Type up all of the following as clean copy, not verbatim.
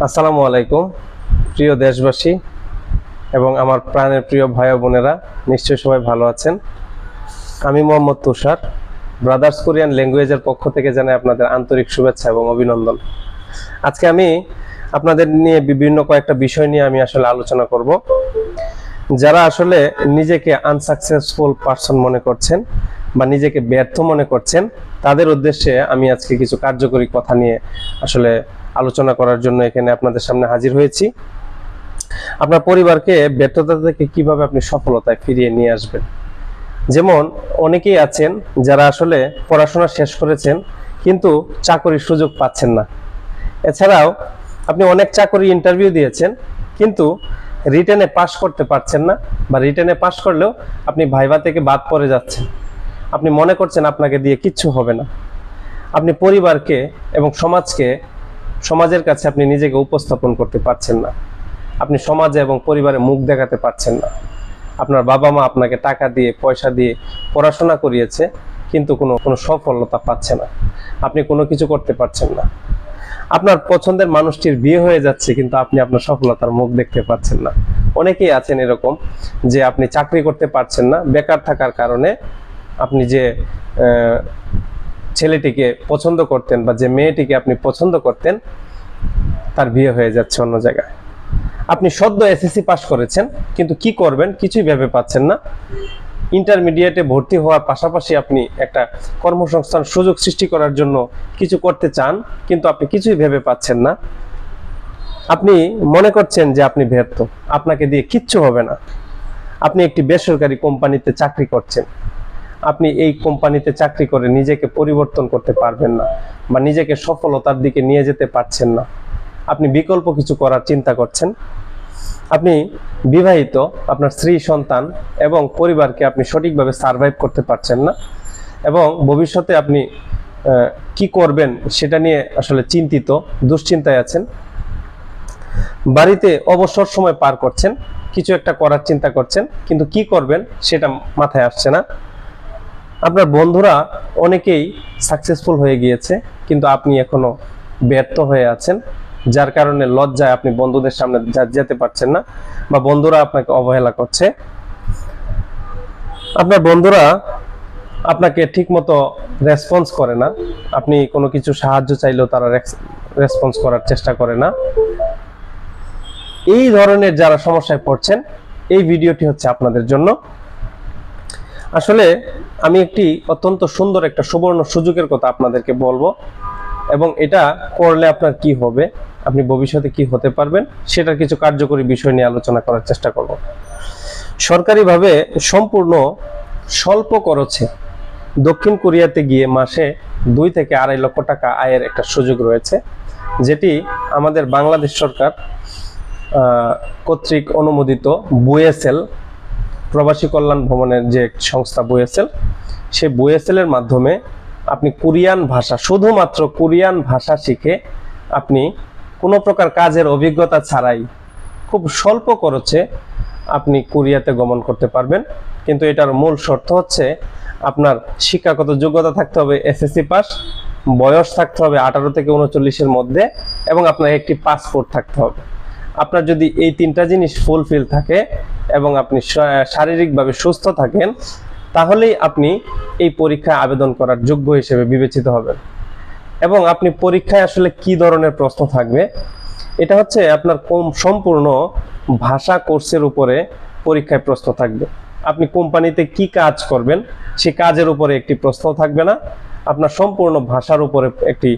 আসসালামু আলাইকুম প্রিয় দেশবাসী এবং আমার প্রাণের প্রিয় ভাই ও বোনেরা, নিশ্চয়ই সবাই ভালো আছেন। আমি মোহাম্মদ তুষার, ব্রাদার্স কোরিয়ান ল্যাঙ্গুয়েজের পক্ষ থেকে জানাই আপনাদের আন্তরিক শুভেচ্ছা এবং অভিনন্দন। আজকে আমি আপনাদের নিয়ে বিভিন্ন কয়েকটা বিষয় নিয়ে আমি আসলে আলোচনা করব। যারা আসলে নিজেকে আনসাকসেসফুল পারসন মনে করছেন বা নিজেকে ব্যর্থ মনে করছেন, তাদের উদ্দেশ্যে আমি আজকে কিছু কার্যকরী কথা নিয়ে আসলে আলোচনা করার জন্য এখানে আপনাদের সামনে হাজির হয়েছি। আপনার পরিবারকে ব্যর্থতা থেকে কিভাবে আপনি সফলতায় ফিরিয়ে নিয়ে আসবেন। যেমন অনেকেই আছেন যারা আসলে পড়াশোনা শেষ করেছেন কিন্তু চাকরির সুযোগ পাচ্ছেন না। এছাড়াও আপনি অনেক চাকরি ইন্টারভিউ দিয়েছেন কিন্তু রিটেনে পাস করতে পারছেন না, বা রিটেনে পাস করলেও আপনি ভাইভা থেকে বাদ পড়ে যাচ্ছেন। আপনি মনে করছেন আপনাকে দিয়ে কিচ্ছু হবে না। আপনি পরিবারকে এবং সমাজের কাছে আপনি নিজেকে উপস্থাপন করতে পারছেন না। আপনি সমাজে এবং পরিবারে মুখ দেখাতে পারছেন না। আপনার বাবা মা আপনাকে টাকা দিয়ে পয়সা দিয়ে পড়াশোনা করিয়েছে কিন্তু কোনো সফলতা পাচ্ছে না। আপনি কোনো কিছু করতে পারছেন না। আপনার পছন্দের মানুষটির বিয়ে হয়ে যাচ্ছে কিন্তু আপনি আপনার সফলতার মুখ দেখতে পাচ্ছেন না। অনেকেই আছেন এরকম যে আপনি চাকরি করতে পারছেন না, বেকার থাকার কারণে আপনি যে ছেলেটিকে পছন্দ করতেন বা যে মেয়েটিকে আপনি পছন্দ করতেন তার বিয়ে হয়ে যাচ্ছে অন্য জায়গায়। আপনি সদ্য এসএসসি পাস করেছেন কিন্তু কি করবেন কিছুই ভেবে পাচ্ছেন না। ইন্টারমিডিয়েটে ভর্তি হওয়ার পাশাপাশি আপনি একটা কর্মসংস্থান সুযোগ সৃষ্টি করার জন্য কিছু করতে চান কিন্তু আপনি কিছুই ভেবে পাচ্ছেন না। আপনি মনে করছেন যে আপনি ব্যর্থ, আপনাকে দিয়ে কিচ্ছু হবে না। আপনি একটি বেসরকারি কোম্পানিতে চাকরি করছেন, আপনি এই কোম্পানিতে চাকরি করে নিজেকে পরিবর্তন করতে পারবেন না বা নিজেকে সফলতার দিকে নিয়ে যেতে পারছেন না। আপনি বিকল্প কিছু করার চিন্তা করছেন। আপনি বিবাহিত, আপনার স্ত্রী সন্তান এবং পরিবারকে আপনি সঠিকভাবে সার্ভাইভ করতে পারছেন না এবং ভবিষ্যতে আপনি কি করবেন সেটা নিয়ে আসলে চিন্তিত, দুশ্চিন্তায় আছেন। বাড়িতে অবসর সময় পার করছেন, কিছু একটা করার চিন্তা করছেন কিন্তু কি করবেন সেটা মাথায় আসছে না। আপনার বন্ধুরা অনেকেই সাকসেসফুল হয়ে গিয়েছে কিন্তু আপনি এখনো ব্যর্থ হয়ে আছেন, যার কারণে লজ্জায় আপনি বন্ধুদের সামনে যেতে পারছেন না বা বন্ধুরা আপনাকে অবহেলা করছে। আপনার বন্ধুরা আপনাকে ঠিকমতো রেসপন্স করে না, আপনি কোনো কিছু সাহায্য চাইলেও তারা রেসপন্স করার চেষ্টা করে না। এই ধরনের যারা সমস্যায় পড়ছেন, এই ভিডিওটি হচ্ছে আপনাদের জন্য। আসলে আমি একটি অত্যন্ত সুন্দর একটা সুবর্ণ সুযোগের কথা আপনাদেরকে বলবো এবং এটা করলে আপনার কি হবে, আপনি ভবিষ্যতে কি হতে পারবেন সেটার কিছু কার্যকরী বিষয় নিয়ে আলোচনা করার চেষ্টা করব। সরকারিভাবে সম্পূর্ণ স্বল্প খরচে দক্ষিণ কোরিয়াতে গিয়ে মাসে 2 থেকে 2.5 লক্ষ টাকা আয়ের একটা সুযোগ রয়েছে, যেটি আমাদের বাংলাদেশ সরকার কর্তৃক অনুমোদিত বুয়েসেল প্রবাসী কল্যাণ ভবনের যে সংস্থা বুয়েসেল, সেই বুয়েসেলের মাধ্যমে আপনি কোরিয়ান ভাষা, শুধুমাত্র কোরিয়ান ভাষা শিখে আপনি কোনো প্রকার কাজের অভিজ্ঞতা ছাড়াই খুব স্বল্প খরচে আপনি কোরিয়াতে গমন করতে পারবেন। কিন্তু এটার মূল শর্ত হচ্ছে আপনার শিক্ষাগত যোগ্যতা থাকতে হবে এসএসসি পাস, বয়স থাকতে হবে 18 থেকে 39-এর মধ্যে এবং আপনার একটি পাসপোর্ট থাকতে হবে। আপনার যদি এই 3টা জিনিস ফুলফিল থাকে এবং আপনি শারীরিকভাবে সুস্থ থাকেন, তাহলেই আপনি এই পরীক্ষায় আবেদন করার যোগ্য হিসেবে বিবেচিত হবেন। এবং আপনি পরীক্ষায় আসলে কি ধরনের প্রশ্ন থাকবে, এটা হচ্ছে আপনার সম্পূর্ণ ভাষা কোর্সের উপরে পরীক্ষায় প্রশ্ন থাকবে। আপনি কোম্পানিতে কি কাজ করবেন সেই কাজের উপরে একটি প্রশ্ন থাকবে না, আপনার সম্পূর্ণ ভাষার উপরে একটি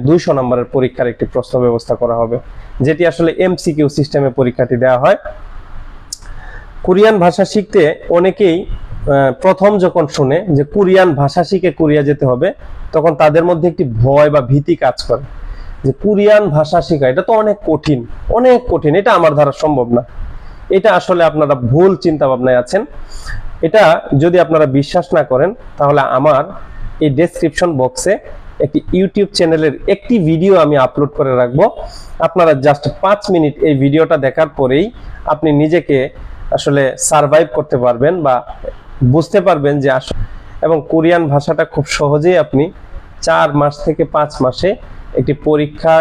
200 নম্বরের পরীক্ষার একটি প্রশ্ন ব্যবস্থা করা হবে, যেটি আসলে এমসিকিউ সিস্টেমে পরীক্ষাটি দেওয়া হয়। কোরিয়ান ভাষা শিখতে অনেকেই প্রথম যখন শুনে যে কোরিয়ান ভাষা শিখে কোরিয়া যেতে হবে, তখন তাদের মধ্যে একটি ভয় বা ভীতি কাজ করে যে কোরিয়ান ভাষা শেখা এটা তো অনেক কঠিন, এটা আমার দ্বারা সম্ভব না। এটা আসলে আপনারা ভুল চিন্তা ভাবনায় আছেন। এটা যদি আপনারা বিশ্বাস না করেন তাহলে আমার এই ডেসক্রিপশন বক্সে একটি ইউটিউব চ্যানেলের একটি ভিডিও আমি আপলোড করে রাখবো। আপনারা জাস্ট 5 মিনিট এই ভিডিওটা দেখার পরেই আপনি নিজেকে আসলে সার্ভাইভ করতে পারবেন বা বুঝতে পারবেন যে এবং কোরিয়ান ভাষাটা খুব সহজেই আপনি 4 মাস থেকে 5 মাসে একটি পরীক্ষা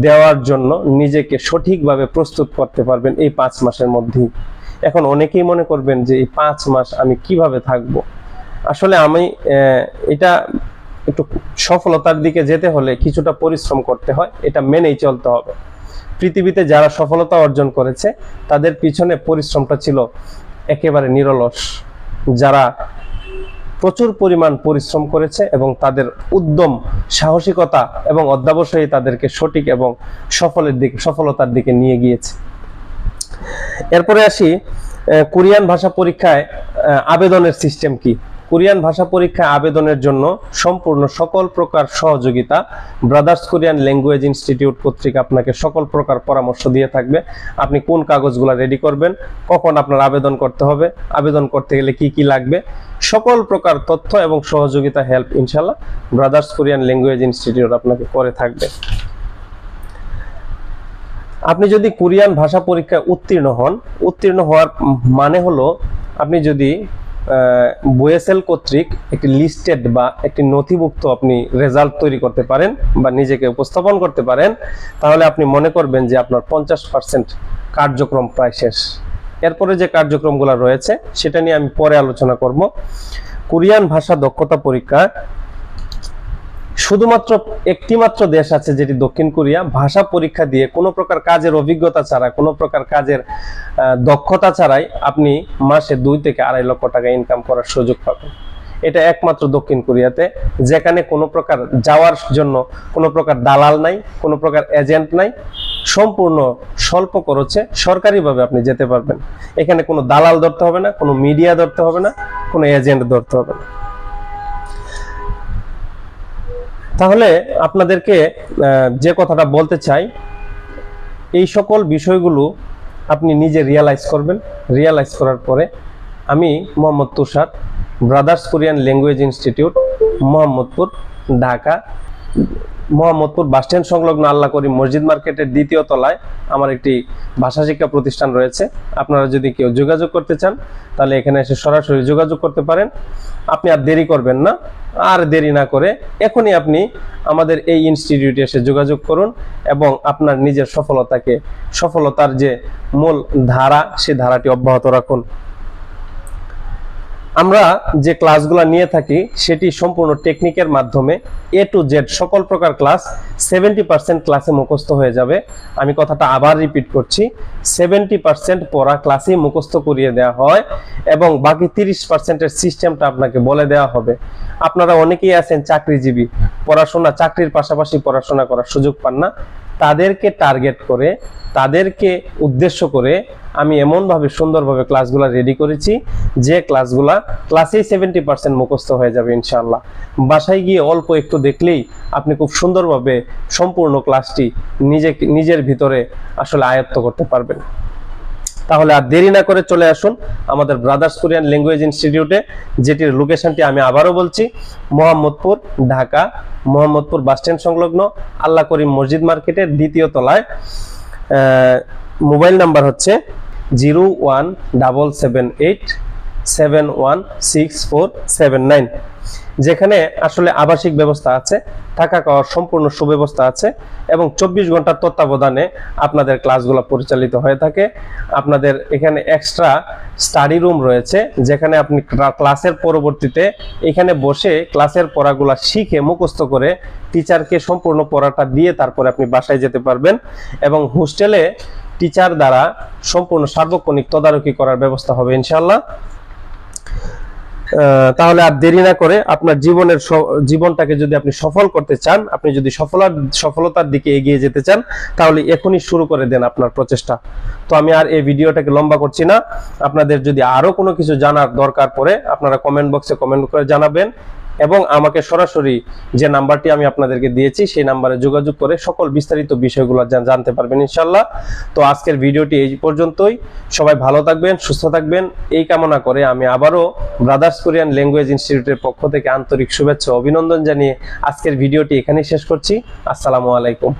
দেওয়ার জন্য নিজেকে সঠিকভাবে প্রস্তুত করতে পারবেন এই 5 মাসের মধ্যেই। এখন অনেকেই মনে করবেন যে এই 5 মাস আমি কিভাবে থাকব। আসলে আমি এটা একটু সফলতার দিকে যেতে হলে কিছুটা পরিশ্রম করতে হয়, এটা মেনেই চলতে হবে। পৃথিবীতে যারা সফলতা অর্জন করেছে তাদের পিছনে পরিশ্রমটা ছিল একেবারে নিরলস। যারা প্রচুর পরিমাণ পরিশ্রম করেছে এবং তাদের উদ্যম, সাহসিকতা এবং অধ্যবসায়ী তাদেরকে সঠিক এবং সফলতার দিকে নিয়ে গিয়েছে। এরপরে আসি কোরিয়ান ভাষা পরীক্ষায় আবেদনের সিস্টেম কি। কোরিয়ান ভাষা পরীক্ষায় আবেদনের জন্য সম্পূর্ণ সকল প্রকার সহযোগিতা ব্রাদার্স কোরিয়ান ল্যাঙ্গুয়েজ ইনস্টিটিউট কর্তৃক আপনাকে সকল প্রকার পরামর্শ দিয়ে থাকবে। আপনি কোন কাগজগুলো রেডি করবেন, কখন আপনার আবেদন করতে হবে, আবেদন করতে গেলে কি কি লাগবে, সকল প্রকার তথ্য এবং সহযোগিতা হেল্প ইনশাল্লাহ ব্রাদার্স কোরিয়ান ল্যাঙ্গুয়েজ ইনস্টিটিউট আপনাকে করে থাকবে। আপনি যদি কোরিয়ান ভাষা পরীক্ষায় উত্তীর্ণ হওয়ার মানে হলো আপনি যদি বুয়েসেল কর্তৃক একটি লিস্টেড বা একটি নথিভুক্ত আপনি রেজাল্ট তৈরি করতে পারেন বা নিজেকে উপস্থাপন করতে পারেন, তাহলে আপনি মনে করবেন যে আপনার 50% কার্যক্রম প্রায় শেষ। এরপরে যে কার্যক্রমগুলো রয়েছে সেটা নিয়ে আমি পরে আলোচনা করব। কোরিয়ান ভাষা দক্ষতা পরীক্ষা শুধুমাত্র একটি মাত্র দেশ আছে যেটি দক্ষিণ কোরিয়া। ভাষা পরীক্ষা দিয়ে কোনো প্রকার কাজের অভিজ্ঞতা ছাড়া, কোনো প্রকার কাজের দক্ষতা ছাড়াই আপনি মাসে 2 থেকে 2.5 লক্ষ টাকা ইনকাম করার সুযোগ পাবেন। এটা একমাত্র দক্ষিণ কোরিয়াতে, যেখানে কোনো প্রকার যাওয়ার জন্য কোনো প্রকার দালাল নাই, কোনো প্রকার এজেন্ট নাই, সম্পূর্ণ স্বল্প খরচে সরকারিভাবে আপনি যেতে পারবেন। এখানে কোনো দালাল ধরতে হবে না, কোনো মিডিয়া ধরতে হবে না, কোনো এজেন্ট ধরতে হবে না। তাহলে আপনাদেরকে যে কথাটা বলতে চাই, এই সকল বিষয়গুলো আপনি নিজে রিয়ালাইজ করবেন। রিয়ালাইজ করার পরে আমি Mohammad Tushar, brothers Korean language institute, Mohammadpur, Dhaka, Mohammadpur bus stand সংলগ্ন আল্লাহ করিম মসজিদ মার্কেটের 2য় তলায় আমার একটি ভাষা শিক্ষা প্রতিষ্ঠান রয়েছে। আপনারা যদি কেউ যোগাযোগ করতে চান তাহলে এখানে এসে সরাসরি যোগাযোগ করতে পারেন। আপনি আর দেরি করবেন না, আর দেরি না করে এখনই আপনি আমাদের এই ইনস্টিটিউটে এসে যোগাযোগ করুন এবং আপনার নিজের সফলতার যে মূল ধারা, সেই ধারাটি অব্যাহত রাখুন। আমরা যে ক্লাসগুলো নিয়ে থাকি সেটি সম্পূর্ণ টেকনিকের মাধ্যমে A to Z সকল প্রকার ক্লাস 70% ক্লাসে মুখস্থ হয়ে যাবে। আমি কথাটা আবার রিপিট করছি, 70% পড়া ক্লাসেই মুখস্থ করিয়ে দেওয়া হয় এবং বাকি 30%-এর সিস্টেমটা আপনাকে বলে দেওয়া হবে। আপনারা অনেকেই আছেন চাকরিজীবী, চাকরির পাশাপাশি পড়াশোনা করার সুযোগ পান না। তাদেরকে টার্গেট করে, তাদেরকে উদ্দেশ্য করে আমি এমনভাবে সুন্দরভাবে ক্লাসগুলো রেডি করেছি যে ক্লাসেই 70% মুখস্থ হয়ে যাবে ইনশাআল্লাহ। বাসায় গিয়ে অল্প একটু দেখলেই আপনি খুব সুন্দরভাবে সম্পূর্ণ ক্লাসটি নিজের ভিতরে আসলে আয়ত্ত করতে পারবেন। তাহলে আর দেরি না করে চলে আসুন আমাদের ব্রাদার্স কোরিয়ান ল্যাঙ্গুয়েজ ইনস্টিটিউটে, যেটির লোকেশনটি আমি আবারও বলছি, মোহাম্মদপুর, ঢাকা, মোহাম্মদপুর বাসস্ট্যান্ড সংলগ্ন আল্লাহ করিম মসজিদ মার্কেটের 2য় তলায়। মোবাইল নাম্বার হচ্ছে 01778716479, যেখানে আসলে আবাসিক ব্যবস্থা আছে, থাকা খাওয়ার সম্পূর্ণ সুব্যবস্থা আছে এবং 24 ঘন্টার তত্ত্বাবধানে আপনাদের ক্লাসগুলো পরিচালিত হয়ে থাকে। আপনাদের এখানে এক্সট্রা স্টাডি রুম রয়েছে, যেখানে আপনি ক্লাসের পরবর্তীতে এখানে বসে ক্লাসের পড়াগুলো শিখে মুখস্থ করে টিচারকে সম্পূর্ণ পড়াটা দিয়ে তারপরে আপনি বাসায় যেতে পারবেন এবং হোস্টেলে টিচার দ্বারা সম্পূর্ণ সার্বক্ষণিক তদারকি করার ব্যবস্থা হবে ইনশাআল্লাহ। তাহলে আর দেরি না করে আপনার জীবনটাকে যদি আপনি সফল করতে চান, আপনি যদি সফলতার দিকে এগিয়ে যেতে চান, তাহলে এখনই শুরু করে দেন আপনার প্রচেষ্টা। তো আমি আর এই ভিডিওটাকে লম্বা করছি না। আপনাদের যদি আরো কোনো কিছু জানার দরকার পড়ে আপনারা কমেন্ট বক্সে কমেন্ট করে জানাবেন এবং আমাকে সরাসরি যে নাম্বারটি আমি আপনাদেরকে দিয়েছি সেই নাম্বারে যোগাযোগ করে সকল বিস্তারিত বিষয়গুলো জানতে পারবেন ইনশাআল্লাহ। তো আজকের ভিডিওটি এই পর্যন্তই। সবাই ভালো থাকবেন, সুস্থ থাকবেন এই কামনা করে আমি আবারও ব্রাদার্স কোরিয়ান ল্যাঙ্গুয়েজ ইনস্টিটিউটের পক্ষ থেকে আন্তরিক শুভেচ্ছা ও অভিনন্দন জানিয়ে আজকের ভিডিওটি এখানেই শেষ করছি। আসসালামু আলাইকুম।